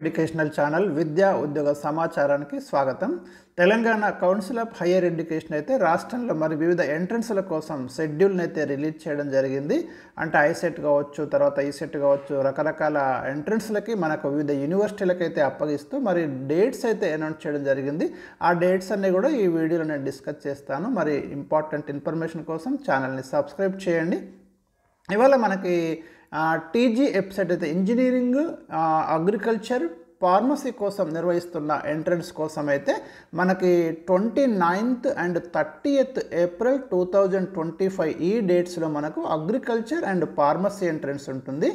Educational channel విద్యా ఉద్యోగ సమాచారానికి స్వాగతం. Telangana council of higher education అయితే రాష్ట్రంలో మరి వివిధ ఎంట్రన్స్ల కోసం షెడ్యూల్ని అయితే రిలీజ్ చేయడం జరిగింది. అంటే ఐసెట్ కావచ్చు, తర్వాత ఈసెట్ కావచ్చు, రకరకాల ఎంట్రన్స్లకి మనకు వివిధ యూనివర్సిటీలకు అయితే అప్పగిస్తూ మరి డేట్స్ అయితే అనౌన్స్ చేయడం జరిగింది. ఆ డేట్స్ అన్నీ కూడా ఈ వీడియోలో నేను డిస్కస్ చేస్తాను. మరి ఇంపార్టెంట్ ఇన్ఫర్మేషన్ కోసం ఛానల్ని సబ్స్క్రైబ్ చేయండి. ఇవాళ మనకి టీజీ వెబ్సైట్ అయితే ఇంజనీరింగ్, అగ్రికల్చర్, ఫార్మసీ కోసం నిర్వహిస్తున్న ఎంట్రన్స్ కోసం అయితే మనకి 29th and 30th April 2025 ఈ డేట్స్లో మనకు అగ్రికల్చర్ అండ్ ఫార్మసీ ఎంట్రన్స్ ఉంటుంది.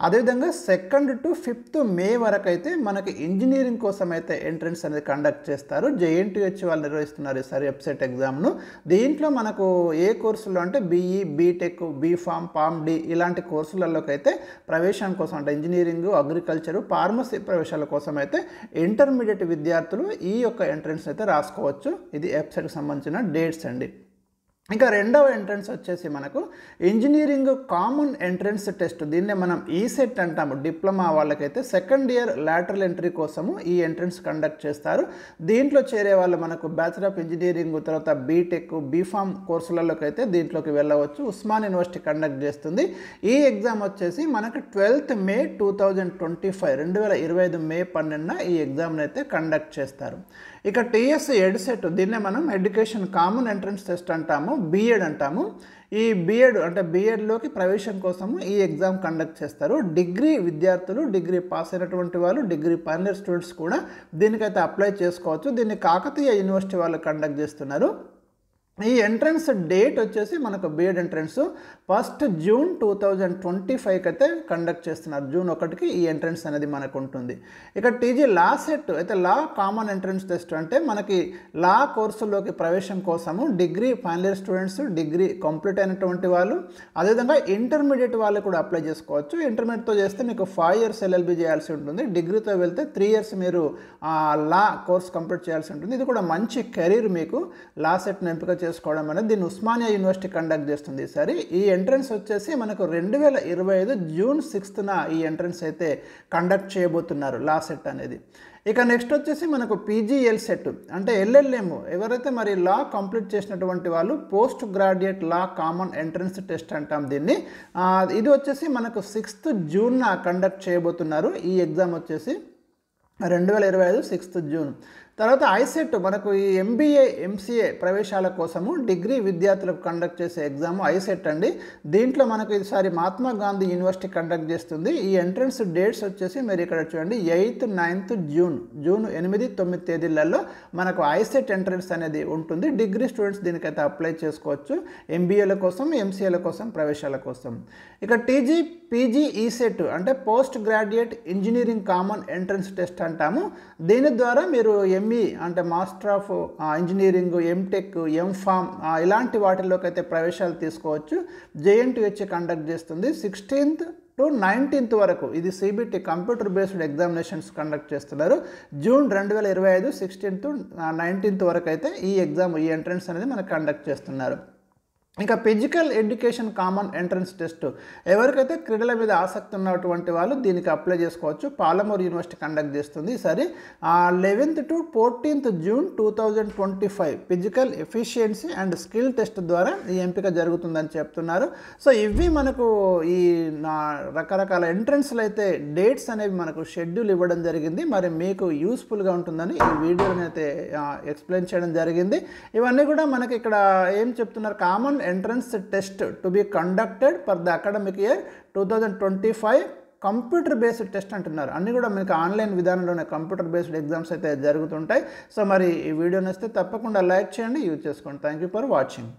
అదేవిధంగా 2nd to 5th May వరకు అయితే మనకి ఇంజనీరింగ్ కోసం అయితే ఎంట్రన్స్ అనేది కండక్ట్ చేస్తారు. JNTH వాళ్ళు నిర్వహిస్తున్నారు ఈసారి వెబ్సైట్ ఎగ్జామ్ను. దీంట్లో మనకు ఏ కోర్సులో అంటే BE, BTech, BPharm, PharmD ఇలాంటి కోర్సులలోకి అయితే ప్రవేశం కోసం అంటే ఇంజనీరింగ్, అగ్రికల్చర్, ఫార్మసీ ప్రవేశాల కోసం అయితే ఇంటర్మీడియట్ విద్యార్థులు ఈ యొక్క ఎంట్రన్స్ అయితే రాసుకోవచ్చు. ఇది వెబ్సైట్కి సంబంధించిన డేట్స్ అండి. ఇంకా రెండవ ఎంట్రన్స్ వచ్చేసి మనకు ఇంజనీరింగ్ కామన్ ఎంట్రన్స్ టెస్ట్, దీన్నే మనం ఈసెట్ అంటాము. డిప్లొమా వాళ్ళకైతే 2nd ఇయర్ లాటరల్ ఎంట్రీ కోసము ఈ ఎంట్రన్స్ కండక్ట్ చేస్తారు. దీంట్లో చేరే వాళ్ళు మనకు బ్యాచిలర్ ఆఫ్ ఇంజనీరింగ్, తర్వాత బీటెక్, బీఫామ్ కోర్సులలోకి అయితే దీంట్లోకి వెళ్ళవచ్చు. ఉస్మాన్ యూనివర్సిటీ కండక్ట్ చేస్తుంది. ఈ ఎగ్జామ్ వచ్చేసి మనకు 12th May 2025 2025 మే 12న ఈ ఎగ్జామ్ని అయితే కండక్ట్ చేస్తారు. ఇక టీఎస్ ఎడ్సెట్, దీన్నే మనం ఎడ్యుకేషన్ కామన్ ఎంట్రన్స్ టెస్ట్ అంటాము, బీఎడ్ అంటాము. ఈ బీఎడ్ అంటే బీఎడ్లోకి ప్రవేశం కోసము ఈ ఎగ్జామ్ కండక్ట్ చేస్తారు. డిగ్రీ విద్యార్థులు, డిగ్రీ పాస్ అయినటువంటి వాళ్ళు, డిగ్రీ ఫైనల్ ఇయర్ స్టూడెంట్స్ కూడా దీనికైతే అప్లై చేసుకోవచ్చు. దీన్ని కాకతీయ యూనివర్సిటీ వాళ్ళు కండక్ట్ చేస్తున్నారు. ఈ ఎంట్రన్స్ డేట్ వచ్చేసి మనకు బీఎడ్ ఎంట్రన్స్ 1st June 2025 అయితే కండక్ట్ చేస్తున్నారు. June 1కి ఈ ఎంట్రన్స్ అనేది మనకు ఉంటుంది. ఇక టీజీ లా సెట్ అయితే లా కామన్ ఎంట్రన్స్ టెస్ట్ అంటే మనకి లా కోర్సులోకి ప్రవేశం కోసము degree final year students, degree complete అయినటువంటి వాళ్ళు, అదేవిధంగా ఇంటర్మీడియట్ వాళ్ళు కూడా అప్లై చేసుకోవచ్చు. ఇంటర్మీడియట్తో చేస్తే మీకు 5 years LLB చేయాల్సి ఉంటుంది. డిగ్రీతో వెళ్తే 3 years మీరు లా కోర్స్ కంప్లీట్ చేయాల్సి ఉంటుంది. ఇది కూడా మంచి కెరీర్ మీకు లా సెట్ను ఎంపిక చేసుకోవడం అనేది. దీన్ని ఉస్మానియా యూనివర్సిటీ కండక్ట్ చేస్తుంది ఈసారి. ఈ ఎంట్రన్స్ వచ్చేసి మనకు 2025 June 6న ఈ ఎంట్రన్స్ అయితే కండక్ట్ చేయబోతున్నారు లా సెట్ అనేది. ఇక నెక్స్ట్ వచ్చేసి మనకు పీజీఎల్ సెట్ అంటే LLM, ఎవరైతే మరి లా కంప్లీట్ చేసినటువంటి వాళ్ళు పోస్ట్ గ్రాడ్యుయేట్ లా కామన్ ఎంట్రన్స్ టెస్ట్ అంటాం దీన్ని. ఇది వచ్చేసి మనకు 6th June కండక్ట్ చేయబోతున్నారు. ఈ ఎగ్జామ్ వచ్చేసి 2025 6th June. తర్వాత ఐసెట్ మనకు ఈ MBA, MCA ప్రవేశాల కోసము డిగ్రీ విద్యార్థులకు కండక్ట్ చేసే ఎగ్జామ్ ఐసెట్ అండి. దీంట్లో మనకు ఈసారి మహాత్మా గాంధీ యూనివర్సిటీ కండక్ట్ చేస్తుంది. ఈ ఎంట్రన్స్ డేట్స్ వచ్చేసి మీరు ఇక్కడ చూడండి 8th, 9th June, June 8, 9 తేదీలలో మనకు ఐసెట్ ఎంట్రన్స్ అనేది ఉంటుంది. డిగ్రీ స్టూడెంట్స్ దీనికైతే అప్లై చేసుకోవచ్చు, MBAల కోసం, MCAల కోసం ప్రవేశాల కోసం. ఇక PG ఈసెట్ అంటే post graduate engineering common entrance test అంటాము. దీని ద్వారా మీరు ME అంటే master of engineering, MTech, MPharm ఇలాంటి వాటిల్లోకి అయితే ప్రవేశాలు తీసుకోవచ్చు. JNTH కండక్ట్ చేస్తుంది 16th to 19th వరకు. ఇది CBT computer based examinations conduct చేస్తున్నారు. June 2025 16th to 19th వరకు అయితే ఈ ఎగ్జామ్, ఈ ఎంట్రన్స్ అనేది మనకు కండక్ట్ చేస్తున్నారు. ఇంకా physical education common entrance test ఎవరికైతే క్రీడల మీద ఆసక్తి ఉన్నటువంటి వాళ్ళు దీనికి అప్లై చేసుకోవచ్చు. పాలమూరు యూనివర్సిటీ కండక్ట్ చేస్తుంది ఈసారి 11th to 14th June 2025 physical efficiency and skill test ద్వారా ఈ ఎంపిక జరుగుతుందని చెప్తున్నారు. సో ఇవి మనకు ఈ రకరకాల ఎంట్రన్స్లు అయితే డేట్స్ అనేవి మనకు షెడ్యూల్ ఇవ్వడం జరిగింది. మరి మీకు యూస్ఫుల్గా ఉంటుందని ఈ వీడియోని అయితే ఎక్స్ప్లెయిన్ చేయడం జరిగింది. ఇవన్నీ కూడా మనకి ఇక్కడ ఏం చెప్తున్నారు, common entrance test to be conducted for the academic year 2025 computer based test అంటున్నారు. అన్నీ కూడా మీకు ఆన్లైన్ విధానంలోనే కంప్యూటర్ బేస్డ్ ఎగ్జామ్స్ అయితే జరుగుతుంటాయి. సో మరి ఈ వీడియో నచ్చితే తప్పకుండా లైక్ చేయండి, యూజ్ చేసుకోండి. Thank you for watching.